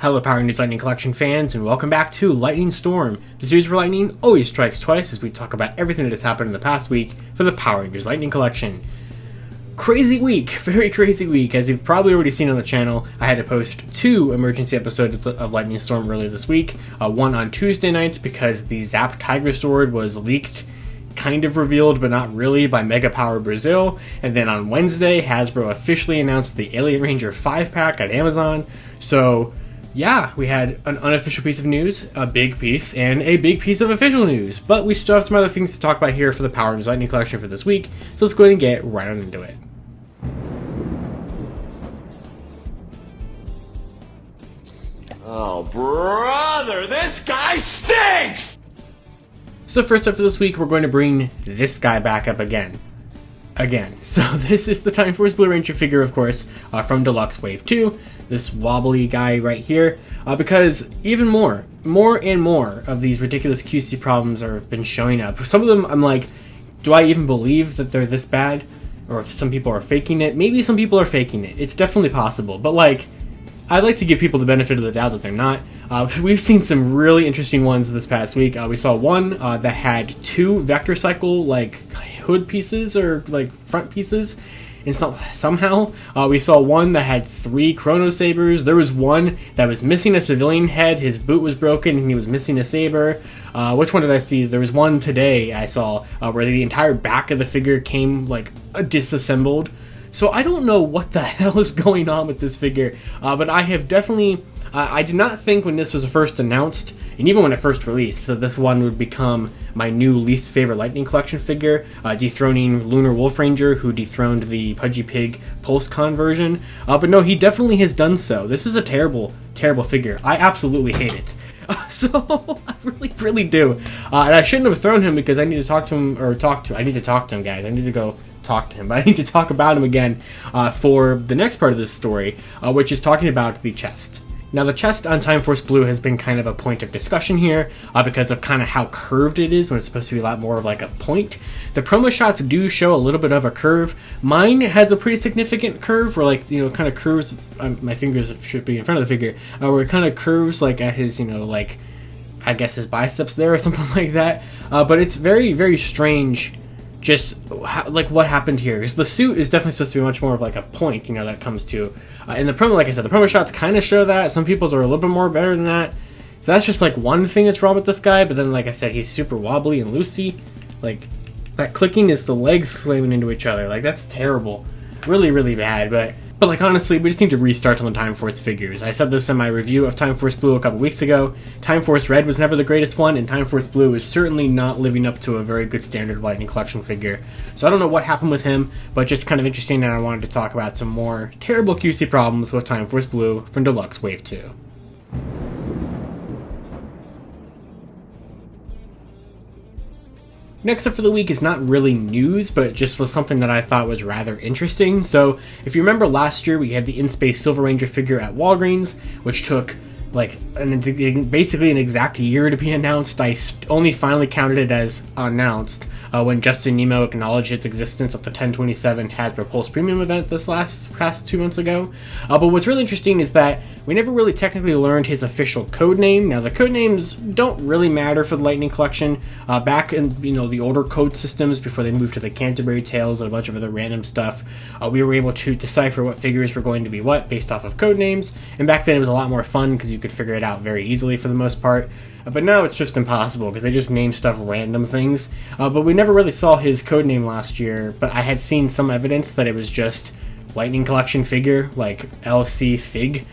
Hello Power Daggers Lightning Collection fans, and welcome back to Lightning Storm, the series where lightning always strikes twice as we talk about everything that has happened in the past week for the Power Daggers Lightning Collection. Crazy week, very crazy week. As you've probably already seen on the channel, I had to post 2 emergency episodes of Lightning Storm earlier this week. One on Tuesday night because the Zap Tiger Sword was leaked, kind of revealed but not really, by Mega Power Brazil. And then on Wednesday, Hasbro officially announced the Alien Ranger 5-pack at Amazon. So yeah, we had an unofficial piece of news, a big piece, and a big piece of official news. But we still have some other things to talk about here for the Power Daggers Lightning Collection for this week, so let's go ahead and get right on into it. Oh, brother, this guy stinks! So first up for this week, we're going to bring this guy back up again. So this is the Time Force Blue Ranger figure, of course, from Deluxe Wave 2. This wobbly guy right here, because even more and more of these ridiculous QC problems have been showing up. Some of them, I'm like, do I even believe that they're this bad? Or if some people are faking it? Maybe some people are faking it. It's definitely possible. But like, I'd like to give people the benefit of the doubt that they're not. We've seen some really interesting ones this past week. We saw one that had 2 Vector Cycle like hood pieces or like front pieces. And somehow we saw one that had 3 Chrono Sabers. There was one that was missing a civilian head. His boot was broken and he was missing a saber. Which one did I see? There was one today I saw where the entire back of the figure came like disassembled. So I don't know what the hell is going on with this figure, but I have definitely, I did not think when this was first announced, and even when it first released, that this one would become my new least favorite Lightning Collection figure, dethroning Lunar Wolf Ranger, who dethroned the Pudgy Pig PulseCon version. But no, he definitely has done so. This is a terrible, terrible figure. I absolutely hate it. So I really do. And I shouldn't have thrown him because I need to talk to him, I need to talk to him, guys. I need to go talk to him, but I need to talk about him again for the next part of this story, which is talking about the chest. Now, the chest on Time Force Blue has been kind of a point of discussion here because of kind of how curved it is when it's supposed to be a lot more of like a point. The promo shots do show a little bit of a curve. Mine has a pretty significant curve where, like, you know, kind of curves. My fingers should be in front of the figure, where it kind of curves like at his, you know, like, I guess his biceps there or something like that. But it's very, very strange. Just like what happened here, because the suit is definitely supposed to be much more of like a point, you know, that comes to in the promo. Like I said, the promo shots kind of show that. Some people's are a little bit more better than that, so that's just like one thing that's wrong with this guy. But then, like I said, he's super wobbly and loosey. Like, that clicking is the legs slamming into each other. Like, that's terrible, really bad. But like, honestly, we just need to restart on the Time Force figures. I said this in my review of Time Force Blue a couple weeks ago. Time Force Red was never the greatest one, and Time Force Blue is certainly not living up to a very good standard Lightning Collection figure. So I don't know what happened with him, but just kind of interesting, and I wanted to talk about some more terrible QC problems with Time Force Blue from Deluxe Wave 2. Next up for the week is not really news, but just was something that I thought was rather interesting. So, if you remember last year, we had the In-Space Silver Ranger figure at Walgreens, which took like basically an exact year to be announced. I only finally counted it as announced when Justin Nemo acknowledged its existence at the 1027 Hasbro Pulse Premium event this past 2 months ago. But what's really interesting is that we never really technically learned his official code name. Now, the code names don't really matter for the Lightning Collection. Back in, you know, the older code systems before they moved to the Canterbury Tales and a bunch of other random stuff, we were able to decipher what figures were going to be what based off of code names. And back then it was a lot more fun because you could figure it out very easily for the most part. But now it's just impossible because they just name stuff random things. But we never really saw his code name last year, but I had seen some evidence that it was just Lightning Collection figure, like LC Fig.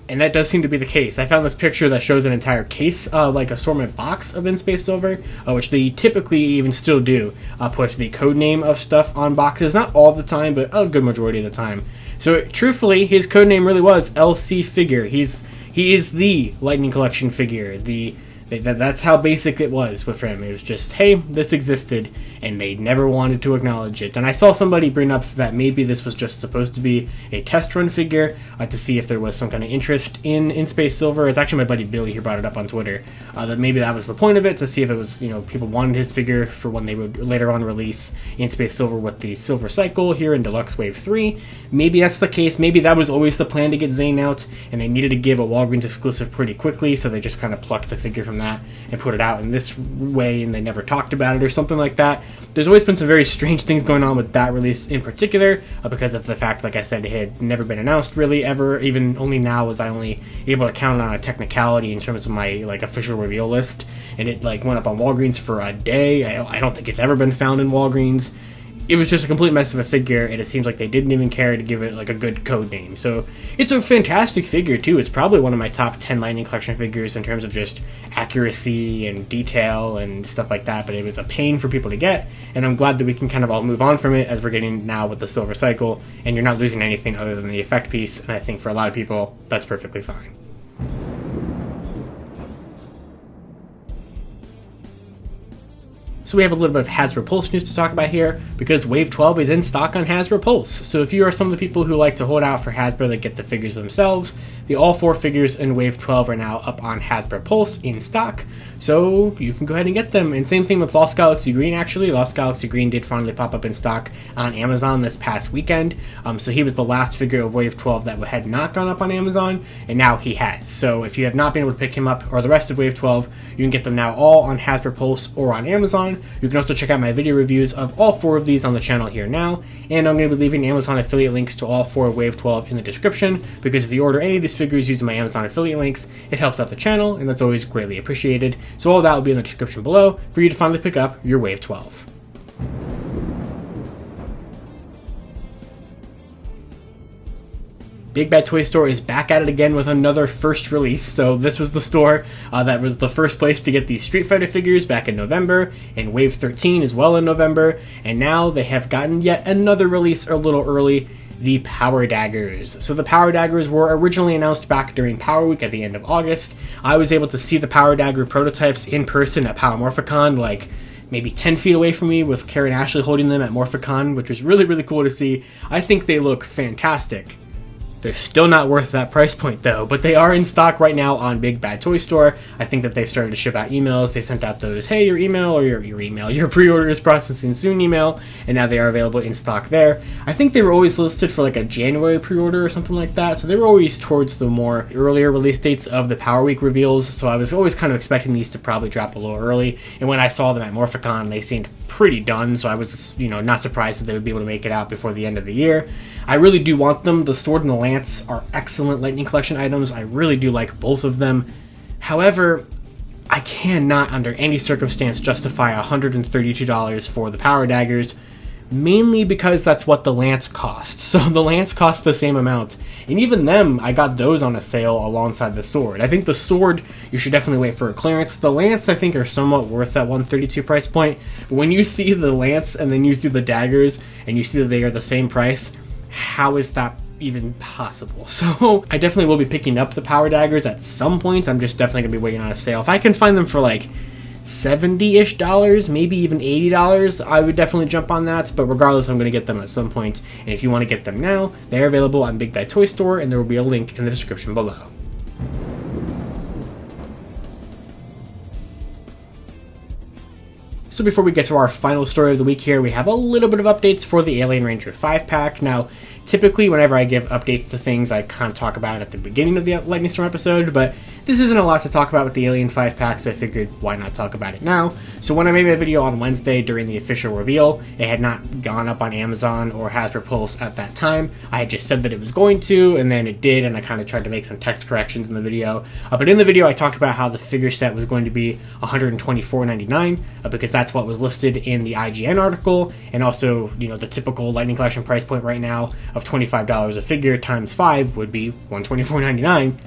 And that does seem to be the case. I found this picture that shows an entire case, like assortment box of In-Space Silver, which they typically even still do put the code name of stuff on boxes. Not all the time, but a good majority of the time. So truthfully, his code name really was LC Figure. He is the Lightning Collection figure, the That's how basic it was with him. It was just, hey, this existed, and they never wanted to acknowledge it. And I saw somebody bring up that maybe this was just supposed to be a test run figure to see if there was some kind of interest in Space Silver. It's actually my buddy Billy who brought it up on Twitter, that maybe that was the point of it, to see if it was, people wanted his figure for when they would later on release In Space Silver with the Silver Cycle here in Deluxe Wave 3. Maybe that's the case. Maybe that was always the plan to get Zane out, and they needed to give a Walgreens exclusive pretty quickly, so they just kind of plucked the figure from that and put it out in this way, and they never talked about it or something like that. There's always been some very strange things going on with that release in particular, because of the fact, like I said, it had never been announced really ever. Even only now was I only able to count on a technicality in terms of my official reveal list, and it went up on Walgreens for a day. I don't think it's ever been found in Walgreens. It was just a complete mess of a figure, and it seems like they didn't even care to give it a good code name. So it's a fantastic figure too. It's probably one of my top 10 Lightning Collection figures in terms of just accuracy and detail and stuff like that, but it was a pain for people to get, and I'm glad that we can kind of all move on from it as we're getting now with the Silver Cycle, and you're not losing anything other than the effect piece, and I think for a lot of people that's perfectly fine. So we have a little bit of Hasbro Pulse news to talk about here, because Wave 12 is in stock on Hasbro Pulse. So if you are some of the people who like to hold out for Hasbro that get the figures themselves, the all 4 figures in Wave 12 are now up on Hasbro Pulse in stock, so you can go ahead and get them. And same thing with Lost Galaxy Green, actually. Lost Galaxy Green did finally pop up in stock on Amazon this past weekend. So he was the last figure of Wave 12 that had not gone up on Amazon, and now he has. So if you have not been able to pick him up, or the rest of Wave 12, you can get them now all on Hasbro Pulse or on Amazon. You can also check out my video reviews of all 4 of these on the channel here now, and I'm going to be leaving Amazon affiliate links to all 4 Wave 12 in the description, because if you order any of these figures using my Amazon affiliate links, it helps out the channel, and that's always greatly appreciated. So all that will be in the description below for you to finally pick up your Wave 12. Big Bad Toy Store is back at it again with another first release. So this was the store that was the first place to get these Street Fighter figures back in November, and Wave 13 as well in November, and now they have gotten yet another release a little early, the Power Daggers. So the Power Daggers were originally announced back during Power Week at the end of August. I was able to see the Power Dagger prototypes in person at Power Morphicon, maybe 10 feet away from me, with Karen Ashley holding them at Morphicon, which was really, really cool to see. I think they look fantastic. They're still not worth that price point though, but they are in stock right now on Big Bad Toy Store. I think that they've started to ship out emails. They sent out those, hey, your email, or your pre-order is processing soon email, and now they are available in stock there. I think they were always listed for a January pre-order or something like that, so they were always towards the more earlier release dates of the Power Week reveals, so I was always kind of expecting these to probably drop a little early, and when I saw them at Morphicon, they seemed pretty done, so I was, not surprised that they would be able to make it out before the end of the year. I really do want them. The Sword and the Lance are excellent Lightning Collection items. I really do like both of them. However, I cannot under any circumstance justify $132 for the Power Daggers, mainly because that's what the Lance cost. So the Lance cost the same amount, and even them, I got those on a sale alongside the Sword. I think the Sword, you should definitely wait for a clearance. The Lance, I think, are somewhat worth that $132 price point, but when you see the Lance and then you see the Daggers and you see that they are the same price, how is that even possible? So I definitely will be picking up the Power Daggers at some point. I'm just definitely gonna be waiting on a sale. If I can find them for $70-ish, maybe even $80, I would definitely jump on that, but regardless, I'm going to get them at some point, and if you want to get them now, they're available on Big Bad Toy Store, and there will be a link in the description below. So before we get to our final story of the week here, we have a little bit of updates for the Alien Ranger 5-pack. Now, typically whenever I give updates to things, I kind of talk about it at the beginning of the Lightning Storm episode, but this isn't a lot to talk about with the Alien 5-pack, so I figured why not talk about it now. So when I made my video on Wednesday during the official reveal, it had not gone up on Amazon or Hasbro Pulse at that time. I had just said that it was going to, and then it did, and I kind of tried to make some text corrections in the video. But in the video, I talked about how the figure set was going to be $124.99, because that's what was listed in the IGN article, and also, the typical Lightning Collection price point right now of $25 a figure times 5 would be $124.99,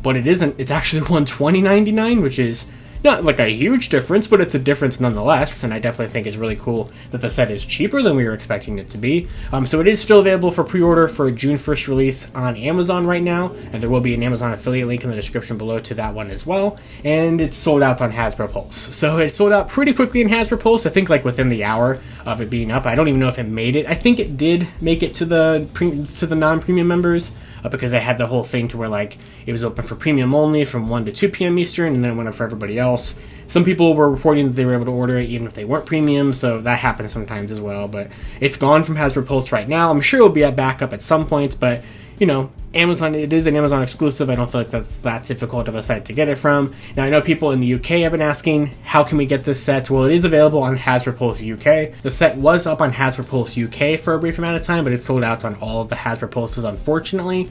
but it isn't. It's actually $120.99, which is Not like a huge difference, but it's a difference nonetheless, and I definitely think it's really cool that the set is cheaper than we were expecting it to be. So it is still available for pre-order for a June 1st release on Amazon right now, and there will be an Amazon affiliate link in the description below to that one as well, and it's sold out on Hasbro Pulse. So it sold out pretty quickly in Hasbro Pulse, I think like within the hour of it being up. I don't even know if it made it. I think it did make it to the non-premium members, because they had the whole thing to where like it was open for premium only from 1 to 2 p.m. Eastern, and then it went up for everybody else. Some people were reporting that they were able to order it even if they weren't premium, so that happens sometimes as well. But it's gone from Hasbro Pulse right now. I'm sure it'll be back up at some points, but you know, Amazon, it is an Amazon exclusive. I don't feel like that's that difficult of a site to get it from. Now, I know people in the UK have been asking, how can we get this set? Well, it is available on Hasbro Pulse UK. The set was up on Hasbro Pulse UK for a brief amount of time, but it's sold out on all of the Hasbro Pulses, unfortunately.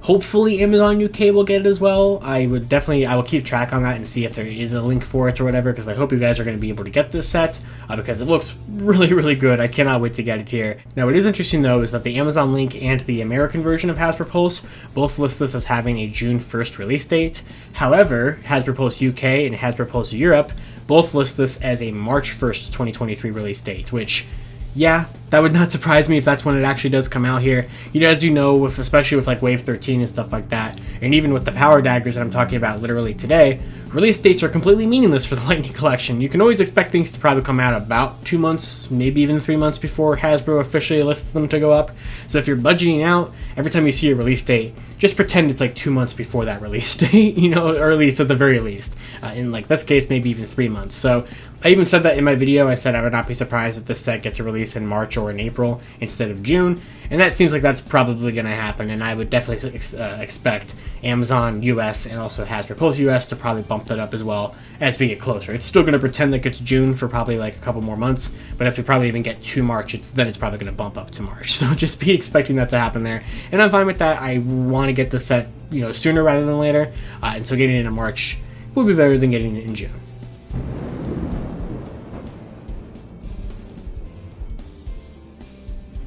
Hopefully Amazon UK will get it as well. I will keep track on that and see if there is a link for it or whatever, because I hope you guys are going to be able to get this set, because it looks really, really good. I cannot wait to get it here. Now, what is interesting though is that the Amazon link and the American version of Hasbro Pulse both list this as having a June 1st release date. However, Hasbro Pulse UK and Hasbro Pulse Europe both list this as a March 1st, 2023 release date, which, yeah, that would not surprise me if that's when it actually does come out here. You know, as you know, especially with like Wave 13 and stuff like that, and even with the Power Daggers that I'm talking about literally today, release dates are completely meaningless for the Lightning Collection. You can always expect things to probably come out about 2 months, maybe even 3 months before Hasbro officially lists them to go up. So if you're budgeting out, every time you see a release date, just pretend it's like 2 months before that release date, you know, or at least at the very least. In like this case, maybe even 3 months. So I even said that in my video. I said I would not be surprised if this set gets a release in March or in April instead of June, and that seems like that's probably going to happen, and I would definitely expect Amazon US and also Hasbro Pulse US to probably bump that up as well as we get closer. It's still going to pretend like it's June for probably like a couple more months, but as we probably even get to March, then it's probably going to bump up to March. So just be expecting that to happen there, and I'm fine with that. I want to get the set, you know, sooner rather than later, and so getting it in March would be better than getting it in June.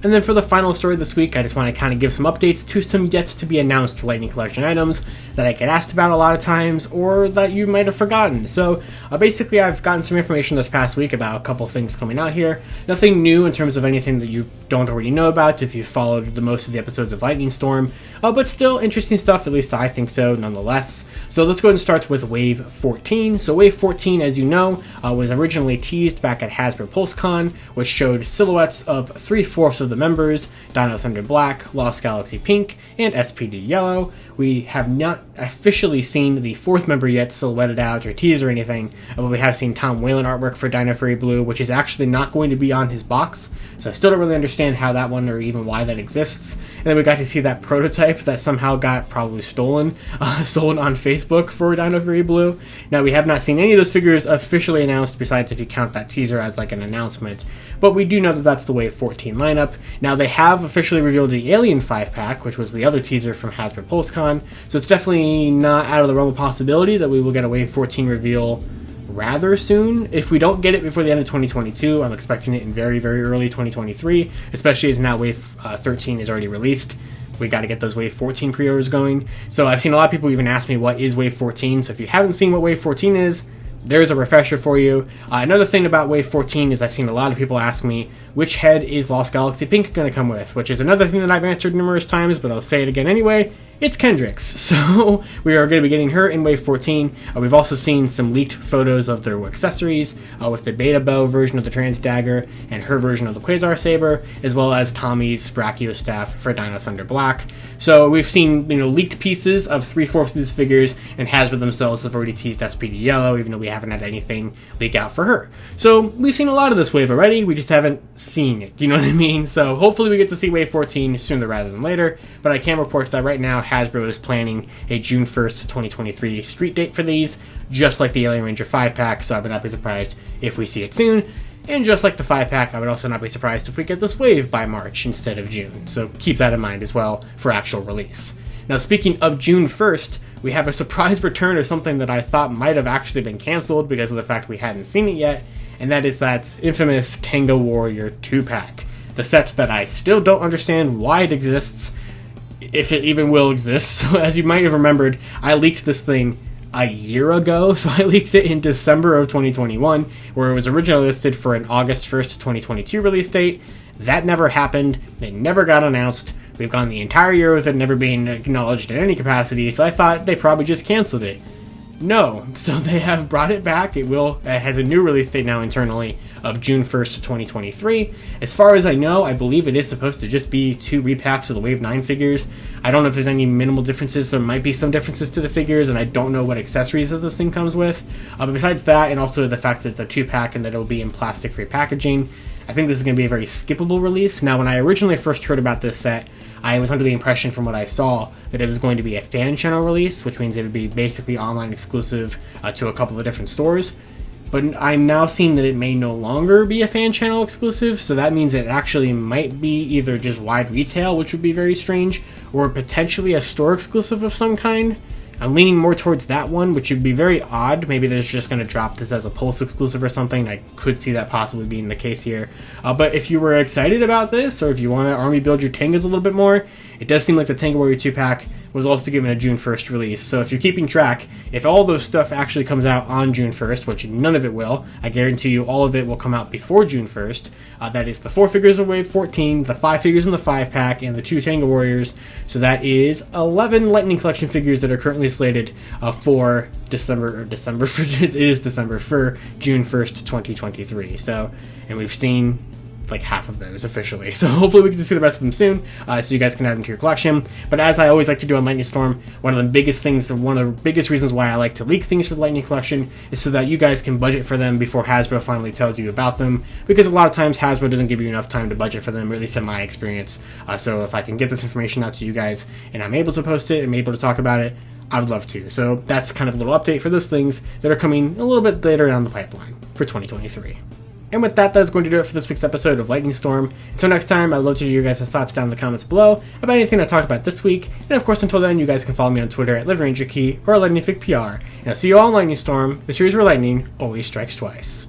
And then for the final story this week, I just want to kind of give some updates to some yet to be announced Lightning Collection items that I get asked about a lot of times, or that you might have forgotten. So basically I've gotten some information this past week about a couple things coming out here. Nothing new in terms of anything that you don't already know about if you've followed most of the episodes of Lightning Storm, but still interesting stuff, at least I think so nonetheless. So let's go ahead and start with Wave 14. So Wave 14, as you know, was originally teased back at Hasbro PulseCon, which showed silhouettes of 3/4 of the members: Dino Thunder Black, Lost Galaxy Pink, and SPD Yellow. We have not officially seen the 4th member yet silhouetted out or teased or anything, but we have seen Tom Whalen artwork for Dino Fury Blue, which is actually not going to be on his box, so I still don't really understand how that one or even why that exists. And then we got to see that prototype that somehow got probably stolen, sold on Facebook for Dino Fury Blue. Now, we have not seen any of those figures officially announced, besides if you count that teaser as like an announcement, but we do know that that's the Wave 14 lineup. Now, they have officially revealed the Alien 5-pack, which was the other teaser from Hasbro PulseCon, so it's definitely not out of the realm of possibility that we will get a Wave 14 reveal rather soon. If we don't get it before the end of 2022, I'm expecting it in very, very early 2023, especially as now Wave 13 is already released. We got to get those Wave 14 pre-orders going. So I've seen a lot of people even ask me, what is Wave 14? So if you haven't seen what Wave 14 is, there's a refresher for you. Another thing about Wave 14 is I've seen a lot of people ask me, which head is Lost Galaxy Pink going to come with? Which is another thing that I've answered numerous times, but I'll say it again anyway. It's Kendrick's. So we are going to be getting her in Wave 14. We've also seen some leaked photos of their accessories with the Beta Bow version of the Trans Dagger and her version of the Quasar Saber, as well as Tommy's Brachio Staff for Dino Thunder Black. So we've seen, you know, leaked pieces of 3/4 of these figures, and Hasbro themselves have already teased SPD Yellow, even though we haven't had anything leak out for her. So we've seen a lot of this wave already, we just haven't seen it, you know what I mean? So hopefully we get to see Wave 14 sooner rather than later, but I can report that right now Hasbro is planning a June 1st, 2023 street date for these, just like the Alien Ranger 5-pack, so I would not be surprised if we see it soon. And just like the 5-pack, I would also not be surprised if we get this wave by March instead of June, so keep that in mind as well for actual release. Now, speaking of June 1st, we have a surprise return of something that I thought might have actually been canceled because of the fact we hadn't seen it yet, and that is that infamous Tenga Warrior 2-pack. The set that I still don't understand why it exists, if it even will exist. So as you might have remembered, I leaked this thing a year ago, so I leaked it in December of 2021, where it was originally listed for an August 1st, 2022 release date. That never happened. It never got announced. We've gone the entire year with it never being acknowledged in any capacity, so I thought they probably just canceled it. No, so they have brought it back. It has a new release date now internally of June 1st, 2023. As far as I know, I believe it is supposed to just be 2 repacks of the Wave 9 figures. I don't know if there's any minimal differences. There might be some differences to the figures, and I don't know what accessories that this thing comes with. But besides that, and also the fact that it's a 2-pack and that it'll be in plastic-free packaging, I think this is going to be a very skippable release. Now, when I originally first heard about this set, I was under the impression from what I saw that it was going to be a fan channel release, which means it would be basically online exclusive to a couple of different stores. But I'm now seeing that it may no longer be a fan channel exclusive, so that means it actually might be either just wide retail, which would be very strange, or potentially a store exclusive of some kind. I'm leaning more towards that one, which would be very odd. Maybe they're just going to drop this as a Pulse exclusive or something. I could see that possibly being the case here. But if you were excited about this, or if you want to army build your Tengas a little bit more, it does seem like the Tenga Warrior 2-pack was also given a June 1st release. So if you're keeping track, if all those stuff actually comes out on June 1st, which none of it will, I guarantee you all of it will come out before June 1st. That is the 4 figures of Wave 14, the 5 figures in the 5-pack, and the 2 Tenga Warriors. So that is 11 Lightning Collection figures that are currently slated for December, it is December, for June 1st, 2023. So, and we've seen like half of those officially, so hopefully we get to see the rest of them soon, so you guys can add them to your collection. But as I always like to do on Lightning Storm, one of the biggest reasons why I like to leak things for the Lightning Collection is so that you guys can budget for them before Hasbro finally tells you about them, because a lot of times Hasbro doesn't give you enough time to budget for them, or at least in my experience. So if I can get this information out to you guys and I'm able to post it and I'm able to talk about it, I would love to. So that's kind of a little update for those things that are coming a little bit later down the pipeline for 2023. And with that, that's going to do it for this week's episode of Lightning Storm. Until next time, I'd love to hear your guys' thoughts down in the comments below about anything I talked about this week. And of course, until then, you guys can follow me on Twitter at LiveRangerKey or LightningFigPR. And I'll see you all in Lightning Storm, the series where lightning always strikes twice.